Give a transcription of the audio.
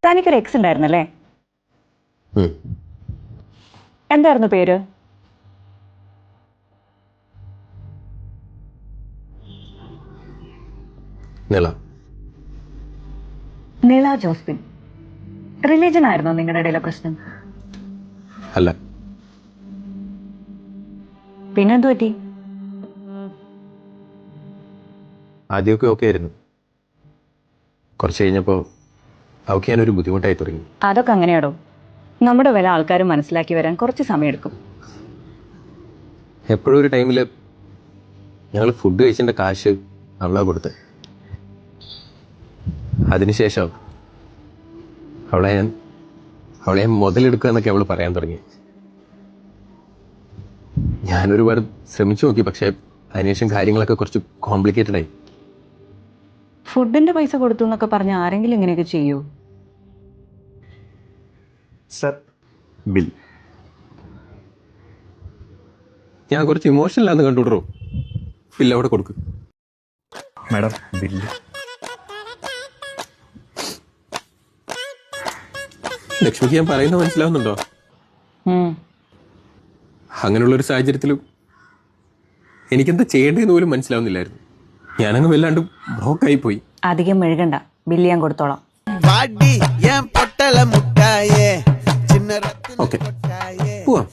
തനിക്കൊരു എക്സ് ഉണ്ടായിരുന്നല്ലേ? എന്തായിരുന്നു പേര്? നിള ജോസ്പിൻ. റിലീജൻ ആയിരുന്നോ നിങ്ങളുടെ ഇടയിലെ പ്രശ്നം? അല്ല. പിന്നെന്തു പറ്റി? ആദ്യമൊക്കെ ഓക്കെ ആയിരുന്നു. കുറച്ച് കഴിഞ്ഞപ്പോൾ അവൾക്ക് ഞാനൊരു ബുദ്ധിമുട്ടായി തുടങ്ങി. അതൊക്കെ അങ്ങനെയാടോ. നമ്മുടെ വില ആൾക്കാർ മനസ്സിലാക്കി വരാൻ കുറച്ച് സമയമെടുക്കും. എപ്പോഴും ഒരു ടൈമിൽ ഞങ്ങൾ ഫുഡ് കഴിച്ചതിൻ്റെ കാശ് അവളാണ് കൊടുത്തത്. അതിനുശേഷം അവളെ ഞാൻ മുതലെടുക്കുക എന്നൊക്കെ അവൾ പറയാൻ തുടങ്ങി. ഞാനൊരുപാട് ശ്രമിച്ചു നോക്കി, പക്ഷേ അതിനുശേഷം കാര്യങ്ങളൊക്കെ കുറച്ച് കോംപ്ലിക്കേറ്റഡ് ആയി. ഫുഡിന്റെ പൈസ കൊടുത്തു എന്നൊക്കെ പറഞ്ഞ ആരെങ്കിലും ഇങ്ങനെയൊക്കെ ചെയ്യൂ? Sir, bill. ഞാൻ കുറച്ച് ഇമോഷണൽ ആണെന്ന് കണ്ടുവിടറോ. ബില്ല് അവിടെ കൊടുക്കും. Madam, bill. ലക്ഷ്മിക്ക് ഞാൻ പറയുന്നത് മനസ്സിലാവുന്നുണ്ടോ? അങ്ങനെയുള്ളൊരു സാഹചര്യത്തിലും എനിക്കെന്താ ചെയ്യേണ്ടതെന്ന് പോലും മനസ്സിലാവുന്നില്ലായിരുന്നു. ഞാനങ്ങ് വല്ലാണ്ട് ബ്രോക്കായി പോയി. അധികം മെഴുകണ്ട, ബില്ല് ഞാൻ കൊടുത്തോളാം. ഓക്കെ, പോവാം.